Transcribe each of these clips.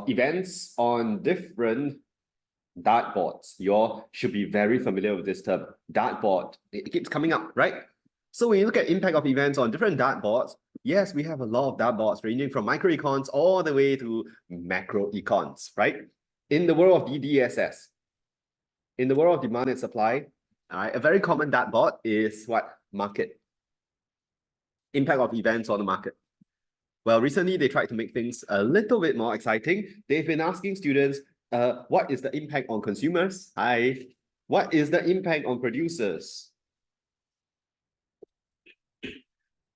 of events on different dartboards. You all should be very familiar with this term, dartboard. It keeps coming up, right? So when you look at impact of events on different dartboards, yes, we have a lot of dartboards ranging from microecons all the way to macroecons, right? In the world of DDSS, in the world of demand and supply, a very common dartboard is what? Market. Impact of events on the market. Well, recently they tried to make things a little bit more exciting. They've been asking students, what is the impact on consumers? Hi. What is the impact on producers?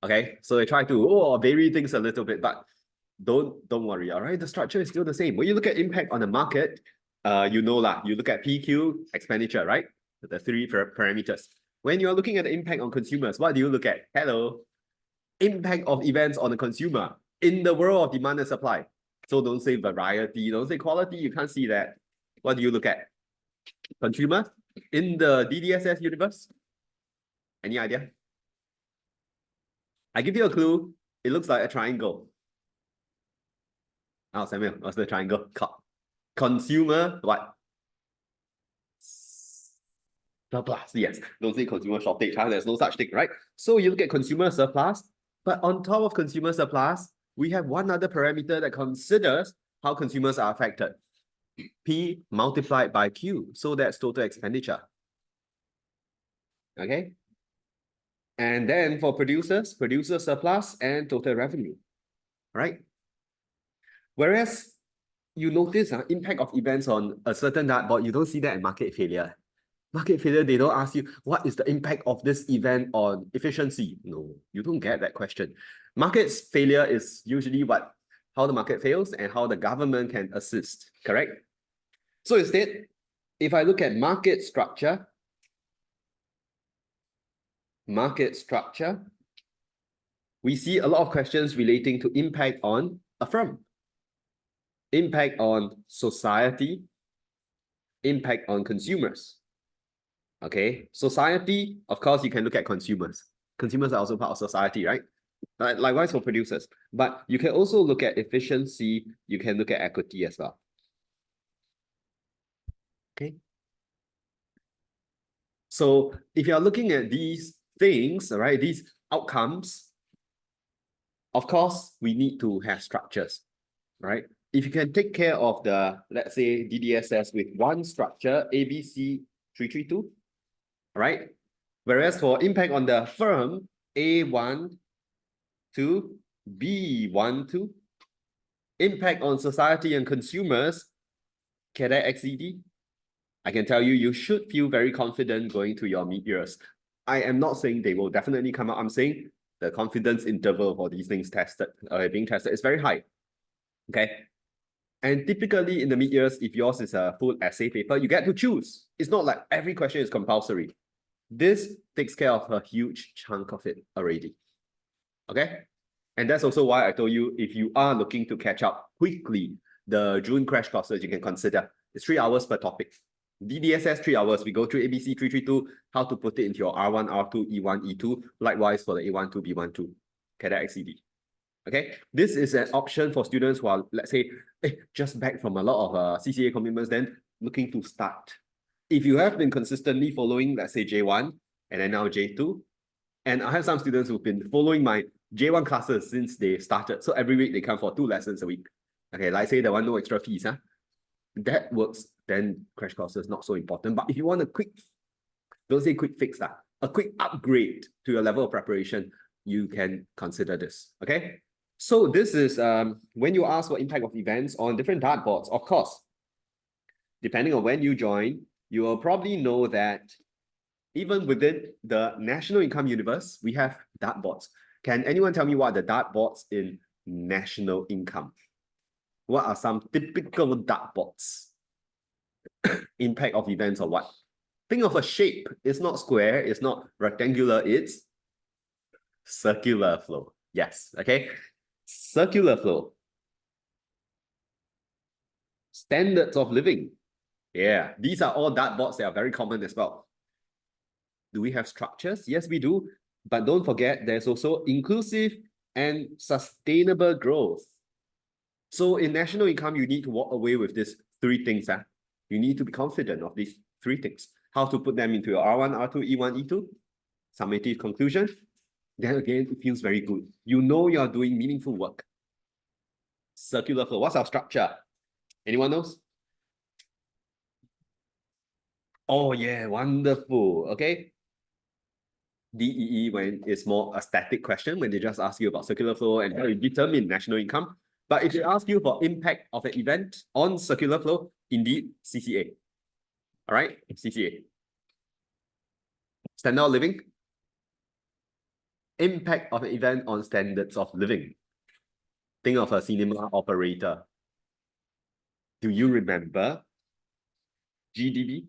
Okay, so they try to vary things a little bit, but don't worry, all right? The structure is still the same. When you look at impact on the market, you know lah, you look at PQ, expenditure, right? The three parameters. When you're looking at the impact on consumers, what do you look at? Hello. Impact of events on the consumer in the world of demand and supply. So don't say variety, don't say quality, you can't see that. What do you look at? Consumer in the DDSS universe? Any idea? I give you a clue. It looks like a triangle. Oh, Samuel, what's the triangle called? Consumer what? Surplus, yes. Don't say consumer shortage, there's no such thing, right? So you look at consumer surplus, but on top of consumer surplus, we have one other parameter that considers how consumers are affected. P multiplied by Q, so that's total expenditure. Okay? And then for producers, producer surplus and total revenue, right? Whereas you notice impact of events on a certain dartboard, you don't see that in market failure. Market failure, they don't ask you, what is the impact of this event on efficiency? No, you don't get that question. Market's failure is usually what? How the market fails and how the government can assist, correct? So instead, if I look at market structure, we see a lot of questions relating to impact on a firm, impact on society, impact on consumers. Okay, society, of course, you can look at consumers. Consumers are also part of society, right? Likewise for producers. But you can also look at efficiency, you can look at equity as well. Okay. So if you're looking at these things, all right, these outcomes, of course, we need to have structures, right? If you can take care of the, let's say, DDSS with one structure, ABC 332, right? Whereas for impact on the firm, A1 to B12, impact on society and consumers, cadet XED, I can tell you, you should feel very confident going to your mid-years. I am not saying they will definitely come out. I'm saying the confidence interval for these things being tested is very high. Okay. And typically in the mid-years, if yours is a full essay paper, you get to choose. It's not like every question is compulsory. This takes care of a huge chunk of it already. Okay. And that's also why I told you, if you are looking to catch up quickly, the June crash courses you can consider. It's 3 hours per topic. DDSS 3 hours. We go through ABC 332, how to put it into your R1, R2, E1, E2. Likewise for the A12, B12, cadet XCD. Okay, this is an option for students who are, let's say, just back from a lot of CCA commitments, then looking to start. If you have been consistently following, let's say, J1 and then now J2, and I have some students who've been following my J1 classes since they started. So every week they come for 2 lessons a week. Okay, like say the one no extra fees. That works, then crash courses not so important. But if you want a quick, don't say quick fix, a quick upgrade to your level of preparation, you can consider this. Okay. So this is when you ask what impact of events on different dartboards, of course, depending on when you join, you will probably know that even within the national income universe, we have dartboards. Can anyone tell me what are the dartboards in national income? What are some typical dartboards? Impact of events or what? Think of a shape. It's not square, it's not rectangular, it's circular flow. Yes, okay. Circular flow. Standards of living. Yeah, these are all dartboards that are very common as well. Do we have structures? Yes, we do. But don't forget, there's also inclusive and sustainable growth. So in national income, you need to walk away with these three things. You need to be confident of these three things. How to put them into your R1, R2, E1, E2, summative conclusion. Then again, it feels very good. You know you're doing meaningful work. Circular flow. What's our structure? Anyone knows? Oh yeah, wonderful. Okay. DEE when it's more a static question, when they just ask you about circular flow and how you determine national income. But if they ask you for impact of an event on circular flow, indeed, CCA. All right, CCA. Standard of living. Impact of an event on standards of living. Think of a cinema operator. Do you remember GDP?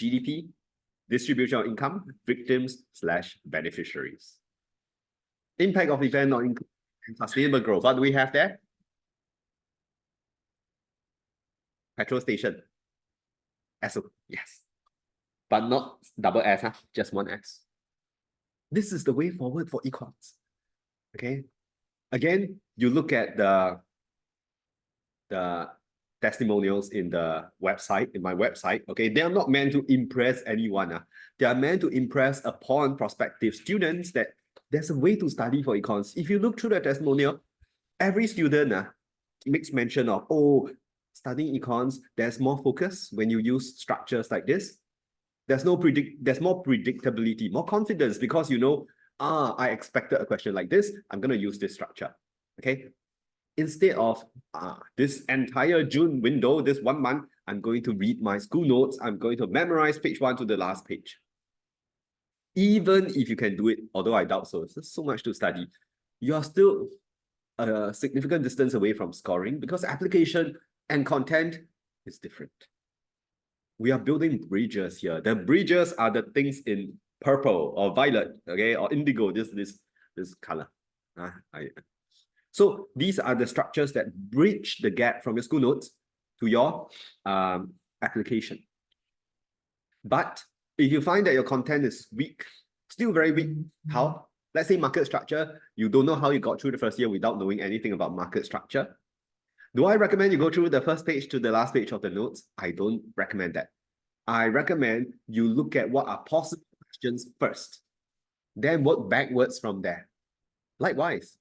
GDP, distribution of income, victims/beneficiaries. Impact of event on income and sustainable growth. What do we have there? Petrol station. SO, yes. But not double S, just one S. This is the way forward for econs. Okay. Again, you look at the testimonials in the website, in my website. Okay, they are not meant to impress anyone. They are meant to impress upon prospective students that there's a way to study for econs. If you look through the testimonial, every student makes mention of, oh, studying econs, there's more focus when you use structures like this. There's more predictability, more confidence, because you know, I expected a question like this, I'm going to use this structure. Okay. Instead of this entire June window, this 1 month, I'm going to read my school notes. I'm going to memorize page 1 to the last page. Even if you can do it, although I doubt so, it's so much to study, you are still a significant distance away from scoring because application and content is different. We are building bridges here. The bridges are the things in purple or violet, okay, or indigo, this color. So these are the structures that bridge the gap from your school notes to your application. But if you find that your content is weak, still very weak, how? Let's say market structure, you don't know how you got through the first year without knowing anything about market structure. Do I recommend you go through the first page to the last page of the notes? I don't recommend that. I recommend you look at what are possible questions first, then work backwards from there. Likewise,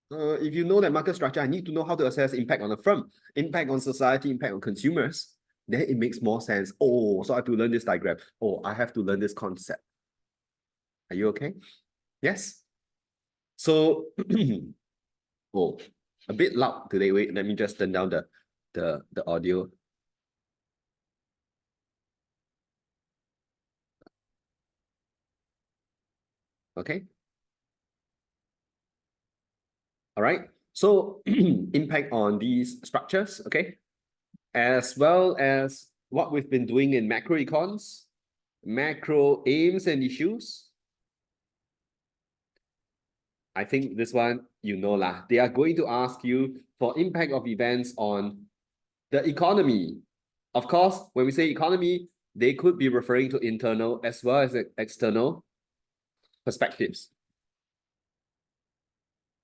if you know that market structure, I need to know how to assess impact on a firm, impact on society, impact on consumers. Then it makes more sense. Oh, so I have to learn this diagram. Oh, I have to learn this concept. Are you okay? Yes? So, oh, a bit loud today. Wait, let me just turn down the audio. Okay. All right. So impact on these structures, okay, as well as what we've been doing in macroecons, macro aims and issues. I think this one, you know lah. They are going to ask you for impact of events on the economy. Of course, when we say economy, they could be referring to internal as well as external perspectives.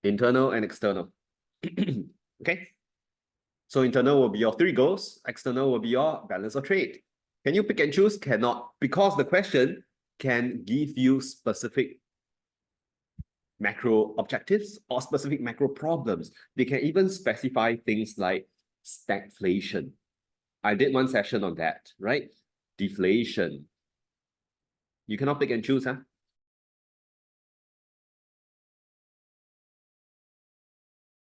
Internal and external. Okay. So internal will be your 3 goals, external will be your balance of trade. Can you pick and choose? Cannot, because the question can give you specific macro objectives or specific macro problems. They can even specify things like stagflation. I did one session on that, right? Deflation. You cannot pick and choose,